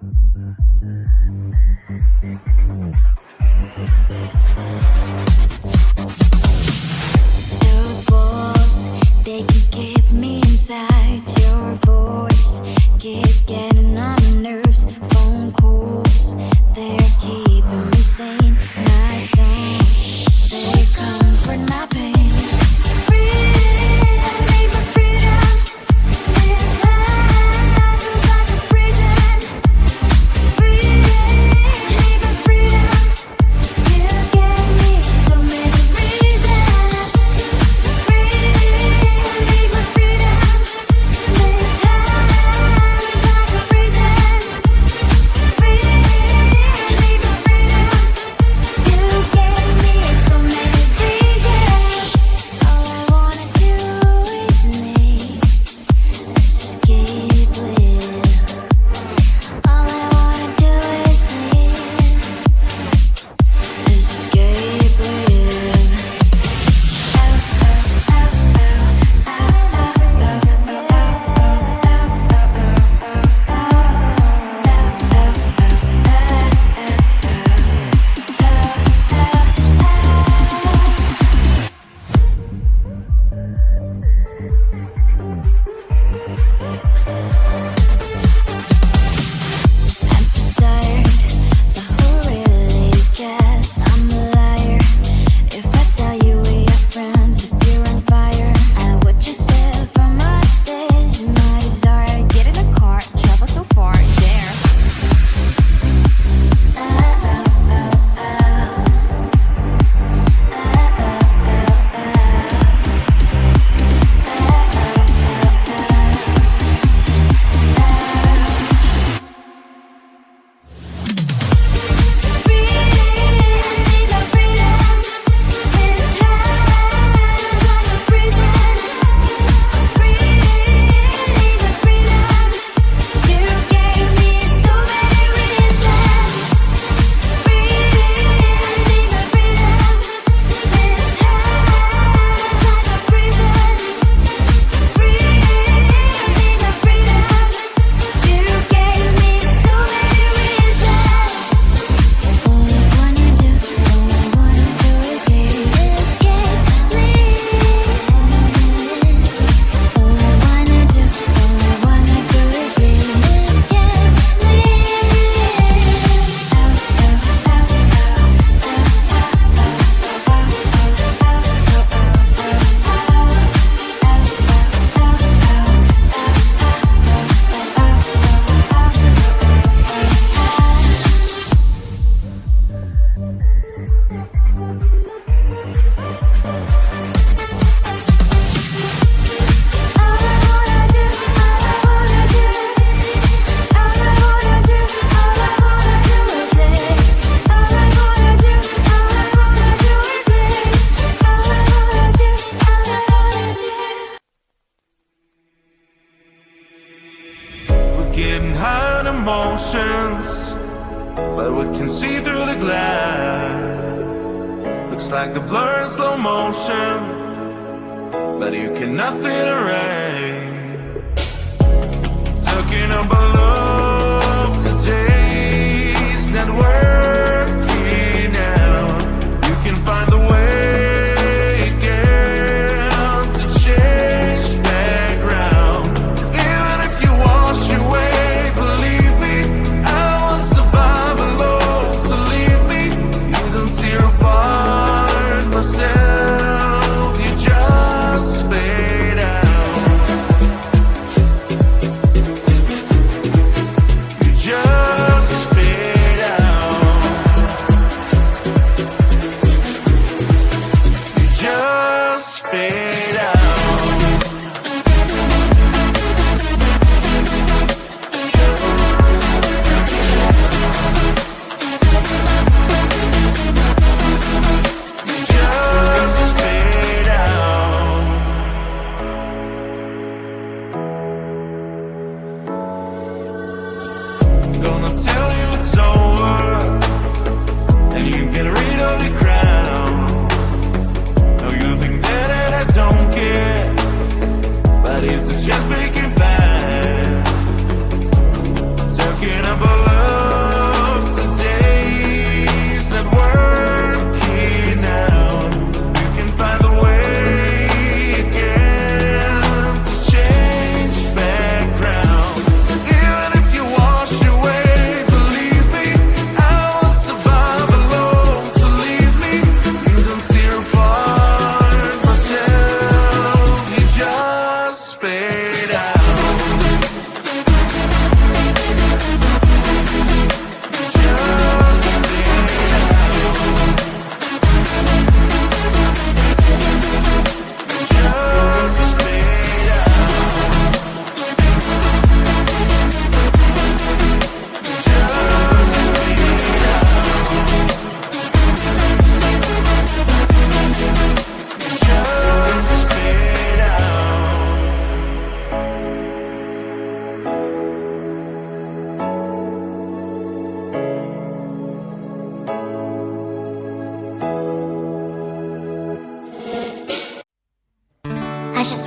Those walls, they can keep me inside. Your voice keep getting on my nerves. Phone calls, they're keeping me sane. My songs, they comfort my pain. Getting high on emotions, but we can see through the glass. Looks like the blur in slow motion, but you cannot fit erase. Talking about love today's not working out. You can find the way again to change background. Even if you wash away, believe me, I won't survive alone. So leave me, you don't tear apart myself. You just fade out. You just fade out. You just fade out. You just fade out. Gonna tell you it's over, and you get rid of the crown. Now you think that I don't care, but it's just making bad. Talking about love.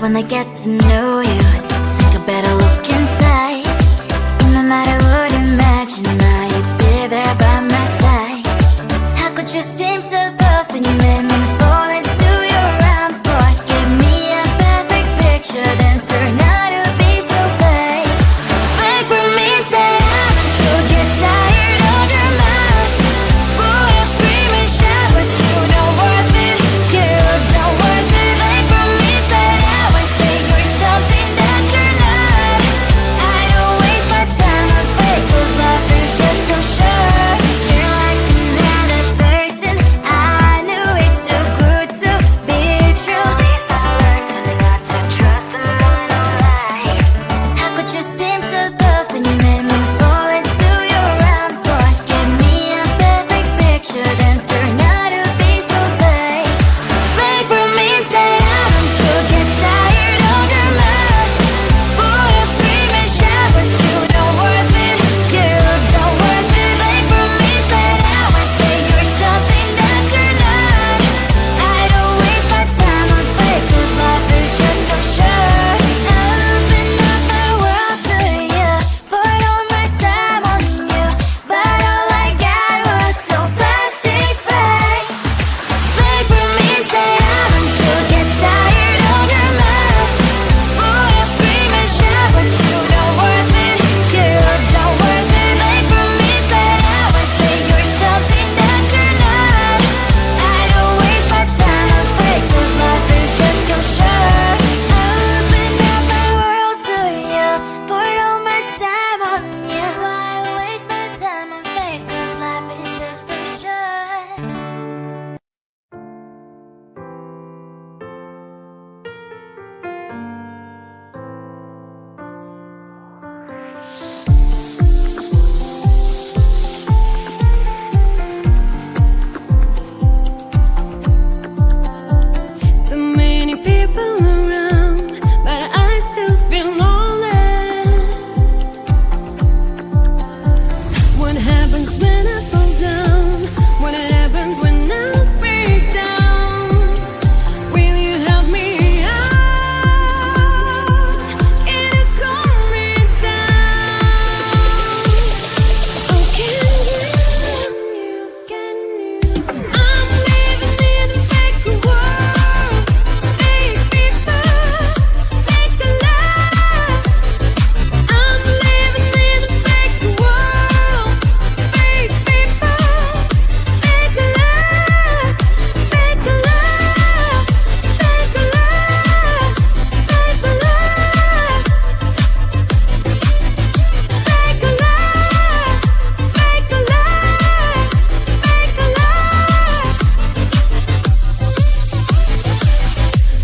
when I get to know you. Take a better look inside. And no matter what, imagine now you'd be there by my side. How could you seem so perfect? You made me fall into your arms, boy. Give me a perfect picture, then turn out to be so fake. Fake for me, say I'm sure get tired of your mask. Boy, I scream and shout, but you don't worth it. You don't worth it. Fake for me, say I say you're something that you're not. I don't waste my time on fake, 'cause life is just too short. You're like another person. I knew it's too good to be true. I learned to not to trust someone who lies. How could you seem so perfect? You made me fall into your arms, boy. Give me a perfect picture, then turn out to be so fake. Fake for me, say I'm sure get tired of your mask. Boy, I scream and shout, but you don't worth it. You don't worth it. Fake for me, say I say you're something that you're not. I don't waste my time on fake, 'cause life is just too short. I open up my world to you, put all my time on you, but all I got was so plastic fake. Fake for me, say I'm sure get tired of your mask. Boy, I scream and shout, but you don't worth it. You don't worth it. Fake for me, say I say you're something that you're not. I don't waste my time on fake, 'cause life is just too short. I open up my world to you, put all my time on you. Why waste my time on fake, 'cause life is just too short. So many people around, but I still feel lonely. What happens when I fall down? What happens when I break down? Will you help me out? Can you calm me down? Oh, can you? I'm living in a fake world. Fake people, fake love. I'm living in a fake world. Fake people, fake love. Fake love, fake love, fake love. Fake love, fake love.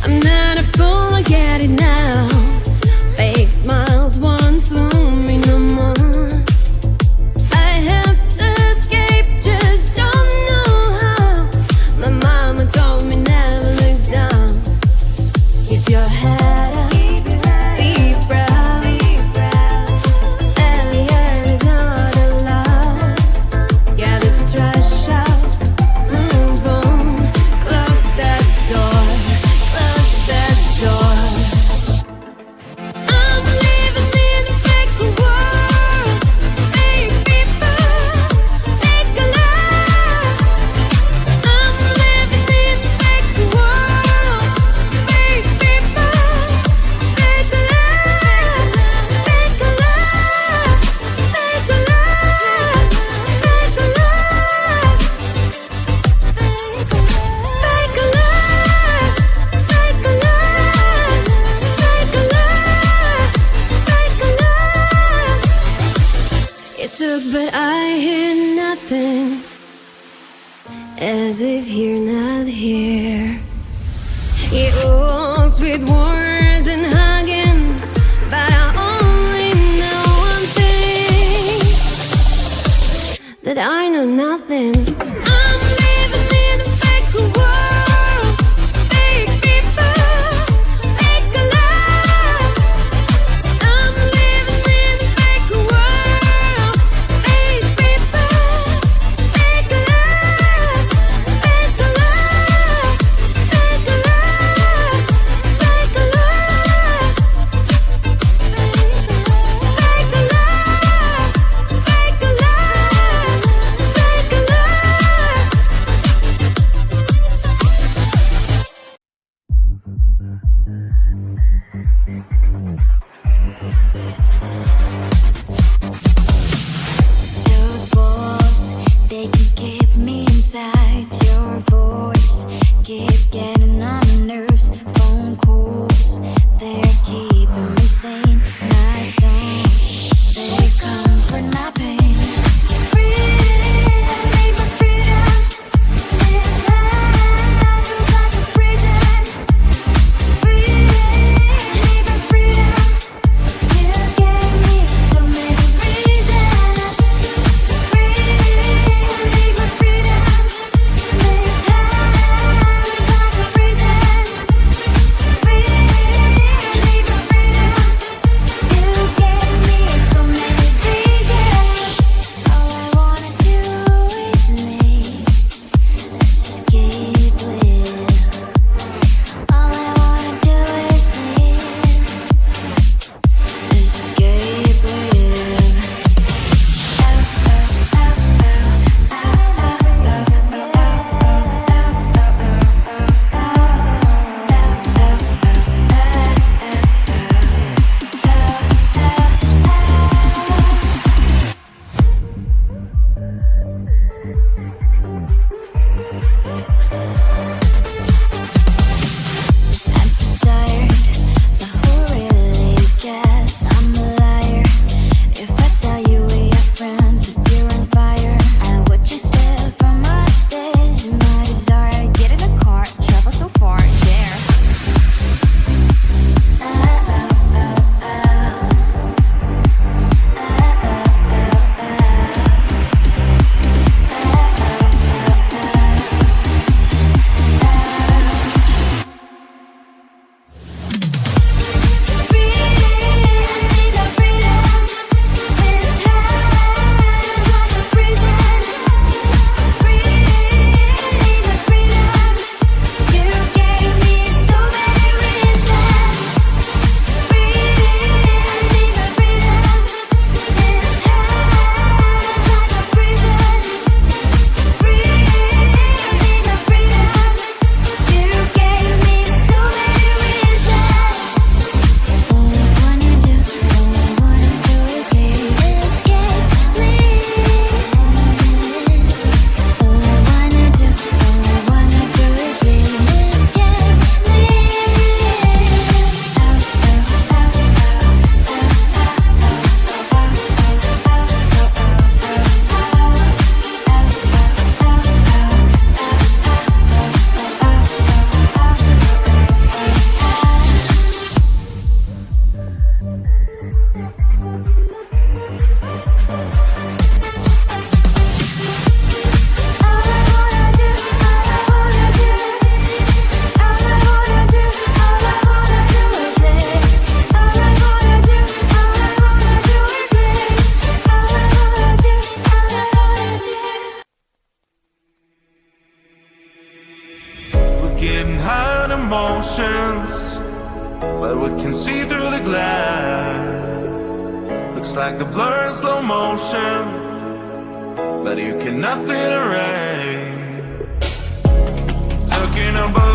I'm not a fool, I get it now. Fake smiles won't fool me no more. I have to escape, just don't know how. My mama told me never look down. Keep your head up, be proud. Failure is not allowed. Get the trash out, move on, close that door, close that door. I'm living in a fake world. Fake people, fake love. I'm living in a fake world. Fake people, fake love. Fake love, fake love, fake love. Fake love, fake love, fake love, fake love, fake love. You took, but I hear nothing, as if you're not here. It was with words and hugging, but I only know one thing, that I know nothing. I'm living in a fake world. Fake people, fake love. I'm living in a fake world. Fake people, fake love. Fake love, fake love, fake love. emotions, but we can see through the glass. Looks like a blur in slow motion, but you can nothing erase. Talking about